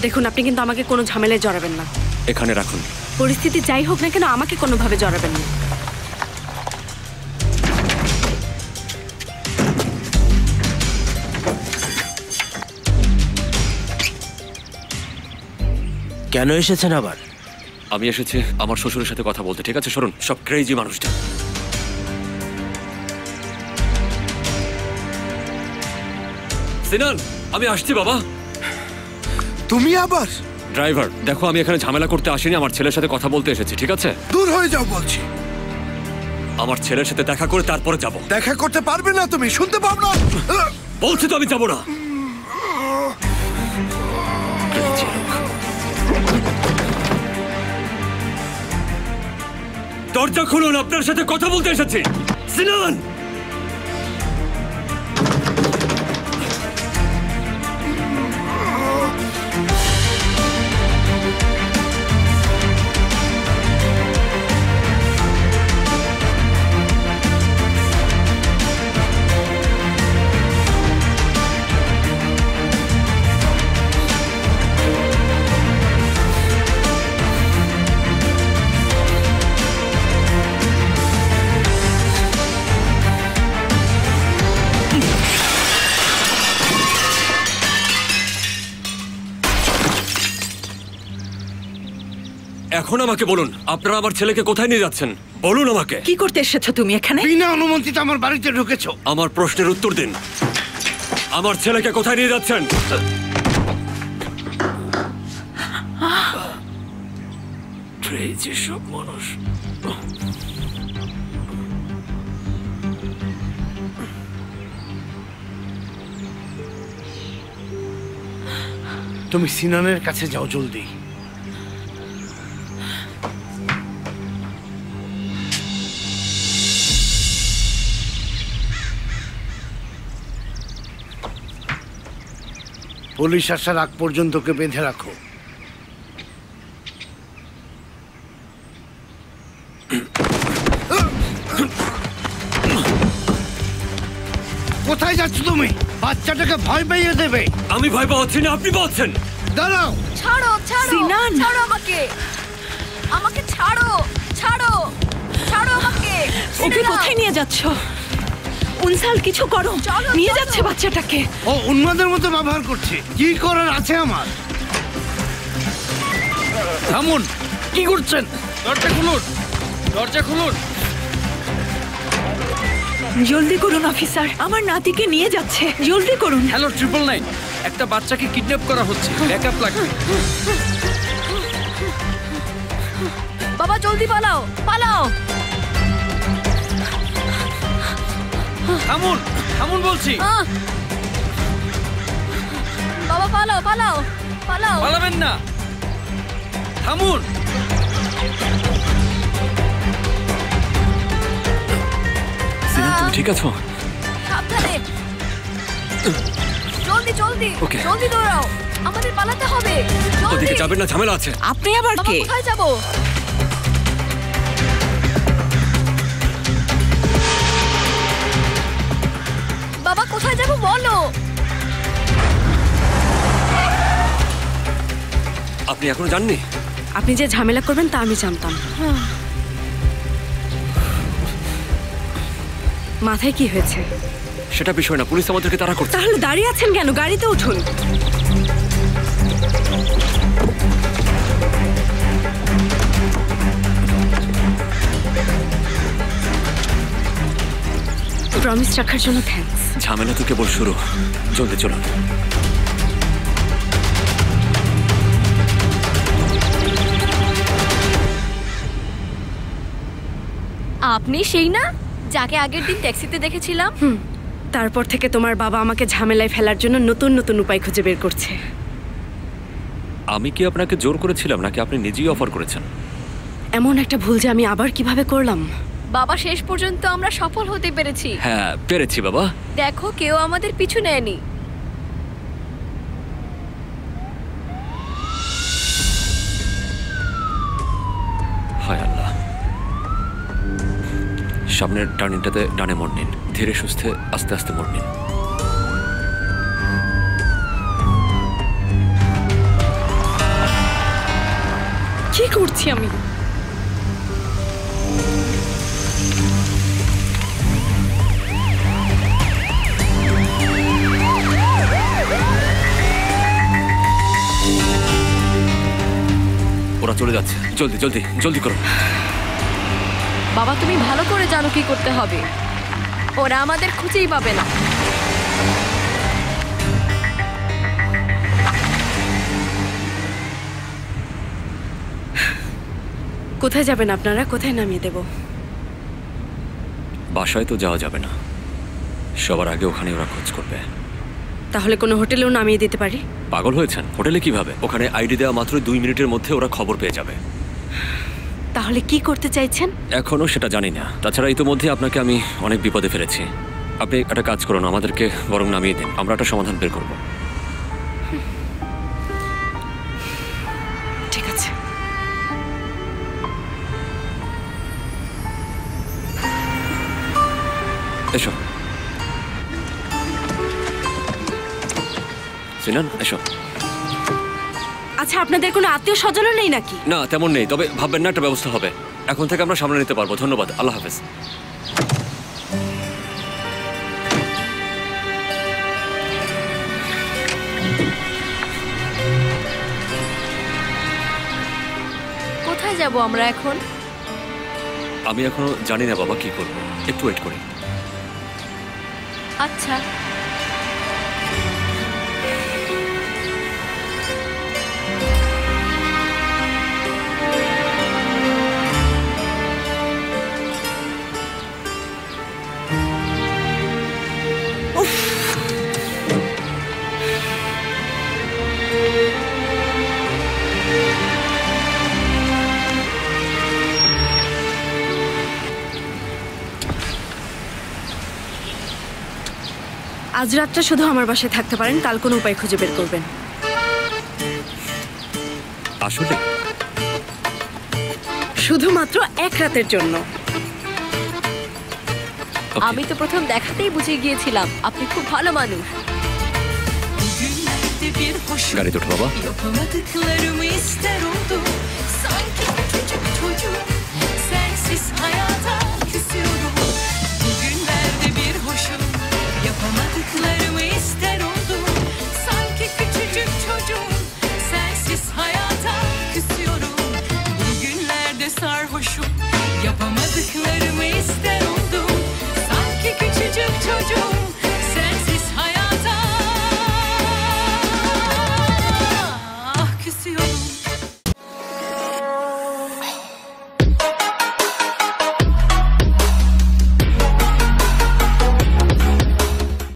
দেখুন, আপনি কিন্তু আমাকে কোনো ঝামেলায় জড়াবেন না। এখানে রাখুন। পরিস্থিতি যাই হোক না কেন, আমাকে কোনোভাবে জড়াবেন না। কেন এসেছেন আবার? আমি এসেছি আমার শ্বশুরের সাথে কথা বলতে। ঠিক আছে, সরুন। সব ক্রেজি মানুষটা। সিনান, আমি আসছি বাবা। তুমি আবার? ড্রাইভার, দেখো আমি এখানে ঝামেলা করতে আসিনি, আমার ছেলের সাথে কথা বলতে এসেছি। ঠিক আছে, দূর হয়ে যাও বলছি। আমার ছেলের সাথে দেখা করে তারপরে যাব। দেখা করতে পারবে না তুমি, শুনতে পাও না? বলছি তো আমি যাব না। দরজা খুলুন, আপনার সাথে কথা বলতে এসেছি। সিনান, এখন আমাকে বলুন, আপনারা আমার ছেলেকে কোথায় নিয়ে যাচ্ছেন? বলুন আমাকে। কি করতে এসেছো তুমি এখানে? বিনা অনুমতিতে আমার বাড়িতে ঢুকেছো। আমার প্রশ্নের উত্তর দিন। আমার ছেলেকে কোথায় নিয়ে যাচ্ছেন? সব মানুষ। তুমি সিনানের কাছে যাও জলদি। পুলিশ আসার আগ পর্যন্ত ওকে বেঁধে রাখো। কোথায় যাচ্ছ তুমি? বাচ্চাটাকে ভয় পাইয়ে দেবে। আমি ভয় পাচ্ছি না, আপনি পাচ্ছেন। দাঁড়াও। ছাড়ো ছাড়ো সিনান, ছাড়ো আমাকে, আমাকে ছাড়ো, ছাড়ো, ছাড়ো আমাকে। ওকে কোথায় নিয়ে যাচ্ছ? উনসাল, কিছু করো। নিয়ে যাচ্ছে বাচ্চাটাকে। ও উন্মাদের মতো ব্যবহার করছে। কি করার আছে আমার? থামুন, কি করছেন? দরজা খুলুন, দরজা খুলুন। জলদি করুন অফিসার, আমার নাতিকে নিয়ে যাচ্ছে, জলদি করুন। হ্যালো 999, একটা বাচ্চাকে কিডন্যাপ করা হচ্ছে, ব্যাকআপ লাগবে। বাবা জলদি পালাও, পালাও। থামুন, থামুন বলছি। বাবা পালাও, পালাও, পালাও। পালাবেন না, থামুন। সিনান, তুমি ঠিক আছো? সাবধানে, জলদি জলদি, Okay. জলদি দৌড়াও, আমাদের পালাতে হবে। জলদি। ওদিকে যাবেন না, ঝামেলা আছে। আপনি আবার বাবা কে? কোথায় যাবো? বাবা কোথায় যাবো বলো। আপনি এখনো জাননি? আপনি যে ঝামেলা করবেন তা আমি জানতাম। মাথায় কি হয়েছে? সেটা বিষয় না, পুলিশ আমাদেরকে তাড়া করছে। তাহলে দাঁড়িয়ে আছেন কেন? গাড়িতে উঠুন। প্রমিস রাখার জন্য থ্যাঙ্কস। ঝামেলা তো কেবল শুরু, জলদি চলুন। আপনি সেই না যাকে আগের দিন ট্যাক্সিতে দেখেছিলাম? তারপর থেকে তোমার বাবা আমাকে ঝামেলায় ফেলার জন্য নতুন নতুন উপায় খুঁজে বের করছে। আমি কি আপনাকে জোর করেছিলাম নাকি আপনি নিজেই অফার করেছেন? এমন একটা ভুল যে আমি আবার কিভাবে করলাম। বাবা শেষ পর্যন্ত আমরা সফল হতে পেরেছি। হ্যাঁ পেরেছি বাবা। দেখো কেউ আমাদের পিছু নেয়নি। হায় আল্লাহ। সামনের টার্নিংটাতে ডানে মোড় নিন, ধীরে সুস্থে আস্তে আস্তে মোড় নিন। করছি আমি? ওরা চলে যাচ্ছে, জলদি জলদি জলদি করো। বাবা তুমি ভালো করে জানো কি করতে হবে। ওরা আমাদের খুঁজেই পাবে না। কোথায় যাবেন আপনারা? কোথায় নামিয়ে দেব? বাসায় তো যাওয়া যাবে না, সবার আগে ওখানে ওরা খোঁজ করবে। তাহলে কোনো হোটেলেও নামিয়ে দিতে পারি? পাগল হয়েছেন? হোটেলে কিভাবে? ওখানে আইডি দেওয়া মাত্র 2 মিনিটের মধ্যে ওরা খবর পেয়ে যাবে। তাহলে কি করতে চাইছেন? এখনো সেটা জানি না। তাছাড়া ইতোমধ্যে আপনাকে আমি অনেক বিপদে ফেলেছি। আপনি একটা কাজ করুন, আমাদেরকে বরং নামিয়ে দিন, আমরা একটা সমাধান বের করব। ঠিক আছে। এসো সিনান, এসো। আচ্ছা, আপনাদের কোনো আত্মীয় স্বজনও নেই নাকি? না তেমন নেই, তবে ভাববেন না, একটা ব্যবস্থা হবে। এখন থেকে আমরা সামনে নিতে পারবো। ধন্যবাদ, আল্লাহ হাফেজ। কোথায় যাব আমরা এখন? আমি এখনো জানি না বাবা কি করব, একটু ওয়েট করি। আচ্ছা আজ রাতটা শুধু আমার বাসায় থাকতে পারেন, কাল কোনো উপায় খুঁজে বের করবেন। আসলে শুধুমাত্র এক রাতের জন্য। Okay. আমি তো প্রথম দেখাতেই বুঝে giyecilam আপনি খুব ভালো মানুষ। গাড়িতে ওঠো বাবা। Yapamadıklarımı ister oldum. Sanki küçük çocuk sensiz hayata